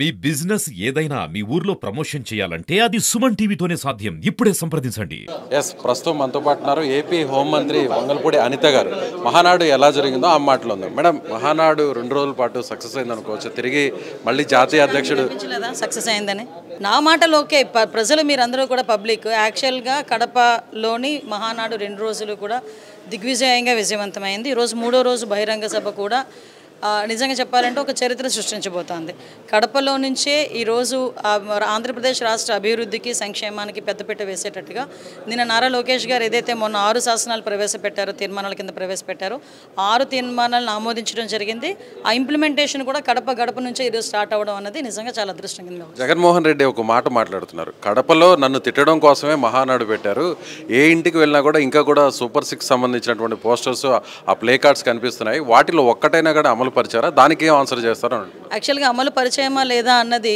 మీ business ఏదైనా మీ ఊర్లో promotion చేయాలంటే అది సుమన్ టీవీతోనే సాధ్యం. ఇప్పుడే సంప్రదించండి. ప్రస్తుతం మనతో పాటు ఉన్నారు ఏపీ హోంమంత్రి వంగల్పూడి అనిత గారు. మహానాడు ఎలా జరిగిందో ఆ మాటలో ఉంది. మేడం, మహానాడు 2 రోజుల పాటు సక్సెస్ అయింది అనుకోవచ్చు. తిరిగి మళ్ళీ జాతీయ అధ్యక్షుడు సక్సెస్ అయిందని నా మాటలు ఓకే. ప్రజలు మీరందరూ కూడా పబ్లిక్ యాక్చువల్గా కడపలోని మహానాడు 2 రోజులు కూడా దిగ్విజయంగా విజయవంతమైంది. ఈరోజు 3వ రోజు బహిరంగ సభ కూడా నిజంగా చెప్పాలంటే ఒక చరిత్ర సృష్టించబోతోంది. కడపలో నుంచే ఈరోజు ఆంధ్రప్రదేశ్ రాష్ట్ర అభివృద్ధికి సంక్షేమానికి పెద్దపీట వేసేటట్టుగా నిన్న నారా లోకేష్ గారు ఏదైతే మొన్న 6 శాసనాలు ప్రవేశపెట్టారో, తీర్మానాల కింద ప్రవేశపెట్టారో 6 తీర్మానాలను ఆమోదించడం జరిగింది. ఆ ఇంప్లిమెంటేషన్ కూడా గడప నుంచే ఈరోజు స్టార్ట్ అవ్వడం అనేది నిజంగా చాలా అదృష్టంగా. జగన్మోహన్ రెడ్డి ఒక మాట మాట్లాడుతున్నారు. కడపలో నన్ను తిట్టడం కోసమే మహానాడు పెట్టారు. ఏ ఇంటికి వెళ్ళినా కూడా ఇంకా కూడా సూపర్ 6 సంబంధించినటువంటి పోస్టర్స్, ఆ ప్లే కార్డ్స్ కనిపిస్తున్నాయి. వాటిలో ఒక్కటైనా కూడా అమలు పరిచారా? దానికి ఏం ఆన్సర్ చేస్తారో. యాక్చువల్గా అమలు పరిచయమా లేదా అన్నది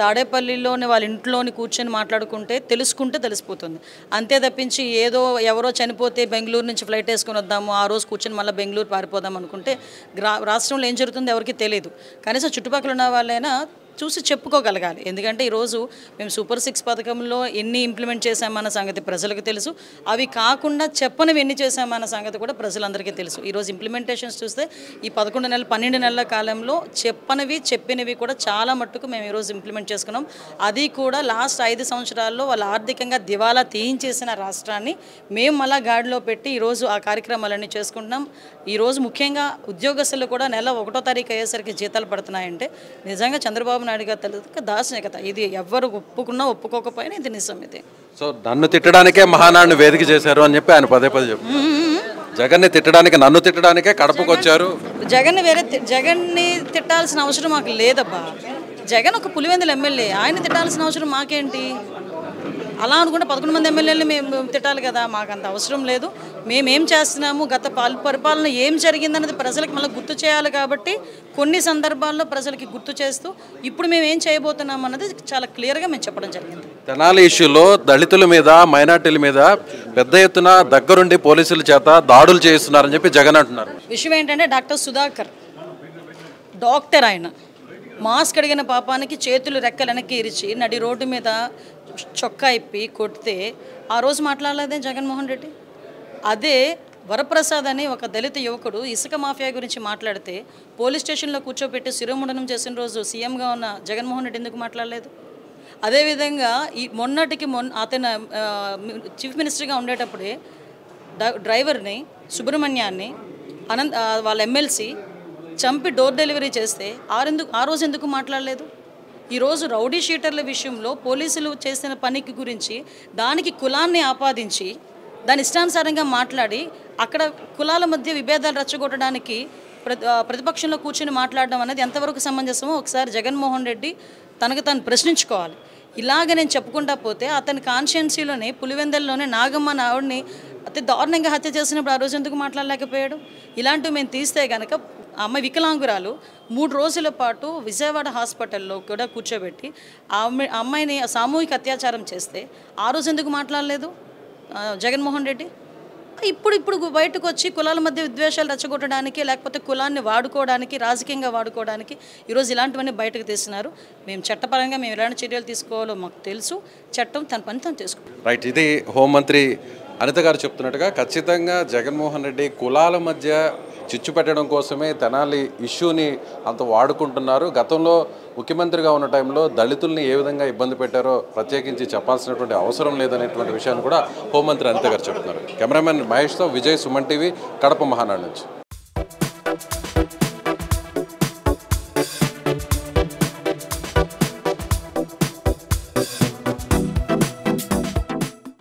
తాడేపల్లిలోని వాళ్ళ ఇంట్లోని కూర్చొని మాట్లాడుకుంటే తెలుసుకుంటే తెలిసిపోతుంది. అంతే తప్పించి ఏదో ఎవరో చనిపోతే బెంగళూరు నుంచి ఫ్లైట్ వేసుకొని వద్దాము, ఆ రోజు కూర్చొని మళ్ళీ బెంగళూరు పారిపోదాం అనుకుంటే రాష్ట్రంలో ఏం జరుగుతుందో ఎవరికి తెలియదు. కనీసం చుట్టుపక్కల ఉన్న వాళ్ళైనా చూసి చెప్పుకోగలగాలి. ఎందుకంటే ఈరోజు మేము సూపర్ 6 పథకంలో ఎన్ని ఇంప్లిమెంట్ చేశామన్న సంగతి ప్రజలకు తెలుసు. అవి కాకుండా చెప్పనివి ఎన్ని చేశామన్న సంగతి కూడా ప్రజలందరికీ తెలుసు. ఈరోజు ఇంప్లిమెంటేషన్స్ చూస్తే ఈ 11 నెలలు 12 నెలల కాలంలో చెప్పినవి కూడా చాలా మట్టుకు మేము ఈరోజు ఇంప్లిమెంట్ చేసుకున్నాం. అది కూడా లాస్ట్ 5 సంవత్సరాల్లో వాళ్ళు ఆర్థికంగా దివాలా తీయించేసిన రాష్ట్రాన్ని మేము మళ్ళా గాడిలో పెట్టి ఈరోజు ఆ కార్యక్రమాలన్నీ చేసుకుంటున్నాం. ఈరోజు ముఖ్యంగా ఉద్యోగస్తులు కూడా నెల 1వ తారీఖు అయ్యేసరికి జీతాలు పడుతున్నాయంటే నిజంగా చంద్రబాబు నాయుడు గారు తెలుసు దార్శనికత. ఇది ఎవరు ఒప్పుకున్నా ఒప్పుకోకపోయినా ఇది నిజం. ఇది సో నన్ను తిట్టడానికే మహానాడుని వేదిక చేశారు అని చెప్పి ఆయన పదే చెప్పారు. జగన్ని తిట్టడానికి, నన్ను తిట్టడానికే కడపకు వచ్చారు. జగన్ని తిట్టాల్సిన అవసరం మాకు లేదబ్బా. జగన్ ఒక పులివెందుల ఎమ్మెల్యే, ఆయన తిట్టాల్సిన అవసరం మాకేంటి? అలా అనుకుంటే 11 మంది ఎమ్మెల్యేలు మేము తిట్టాలి కదా. మాకు అంత అవసరం లేదు. మేమేం చేస్తున్నాము, గత పరిపాలన ఏం జరిగిందన్నది ప్రజలకు మళ్ళీ గుర్తు చేయాలి. కాబట్టి కొన్ని సందర్భాల్లో ప్రజలకి గుర్తు చేస్తూ ఇప్పుడు మేము ఏం చేయబోతున్నాం అన్నది చాలా క్లియర్గా మేము చెప్పడం జరిగింది. తెనాలి ఇష్యూలో దళితుల మీద, మైనార్టీల మీద పెద్ద ఎత్తున దగ్గరుండి పోలీసుల చేత దాడులు చేస్తున్నారని చెప్పి జగన్ అంటున్నారు. విషయం ఏంటంటే డాక్టర్ సుధాకర్ డాక్టర్, ఆయన మాస్క్ అడిగిన పాపానికి చేతులు రెక్కలు వెనక్కి ఇరిచి నడి రోడ్డు మీద చొక్కా ఇప్పి కొడితే ఆ రోజు మాట్లాడలేదే జగన్మోహన్ రెడ్డి. అదే వరప్రసాద్ అని ఒక దళిత యువకుడు ఇసుక మాఫియా గురించి మాట్లాడితే పోలీస్ స్టేషన్లో కూర్చోపెట్టి శిరోముండనం చేసిన రోజు సీఎంగా ఉన్న జగన్మోహన్ రెడ్డి ఎందుకు మాట్లాడలేదు? అదేవిధంగా అతను చీఫ్ మినిస్టర్గా ఉండేటప్పుడే డ్రైవర్ని సుబ్రహ్మణ్యాన్ని వాళ్ళ ఎమ్మెల్సీ చంపి డోర్ డెలివరీ చేస్తే ఆ రోజు ఎందుకు మాట్లాడలేదు? ఈరోజు రౌడీ షీటర్ల విషయంలో పోలీసులు చేసిన పనికి గురించి దానికి కులాన్ని ఆపాదించి దాని ఇష్టానుసారంగా మాట్లాడి అక్కడ కులాల మధ్య విభేదాలు రెచ్చగొట్టడానికి ప్రతిపక్షంలో కూర్చొని మాట్లాడడం అనేది ఎంతవరకు సమంజసమో ఒకసారి జగన్మోహన్ రెడ్డి తనకు తాను ప్రశ్నించుకోవాలి. ఇలాగ నేను చెప్పుకుంటా పోతే అతని కాన్స్టిట్యున్సీలోనే పులివెందల్లోనే నాగమ్మ ఆవిడని అతి దారుణంగా హత్య చేసినప్పుడు ఆ రోజు ఎందుకు మాట్లాడలేకపోయాడు? ఇలాంటివి మేము తీస్తే కనుక అమ్మాయి వికలాంగురాలు 3 రోజుల పాటు విజయవాడ హాస్పిటల్లో కూడా కూర్చోబెట్టి అమ్మాయిని సామూహిక అత్యాచారం చేస్తే ఆ రోజు ఎందుకు మాట్లాడలేదు జగన్మోహన్ రెడ్డి? ఇప్పుడు బయటకు వచ్చి కులాల మధ్య విద్వేషాలు రెచ్చగొట్టడానికి, లేకపోతే కులాన్ని వాడుకోవడానికి, రాజకీయంగా వాడుకోవడానికి ఈరోజు ఇలాంటివన్నీ బయటకు తీస్తున్నారు. మేము చట్టపరంగా మేము ఎలాంటి చర్యలు తీసుకోవాలో మాకు తెలుసు. చట్టం తన పని తను చేసుకుంటాం. రైట్, ఇది హోంమంత్రి అనిత గారు చెప్తున్నట్టుగా ఖచ్చితంగా జగన్మోహన్ రెడ్డి కులాల మధ్య చిచ్చు పెట్టడం కోసమే తెనాలి ఇష్యూని అంత వాడుకుంటున్నారు. గతంలో ముఖ్యమంత్రిగా ఉన్న టైంలో దళితుల్ని ఏ విధంగా ఇబ్బంది పెట్టారో ప్రత్యేకించి చెప్పాల్సినటువంటి అవసరం లేదనేటువంటి విషయాన్ని కూడా హోంమంత్రి అనిత గారు చెప్తున్నారు. కెమెరామెన్ మహేష్తో విజయ్, సుమన్ టీవీ, కడప మహానాడు నుంచి.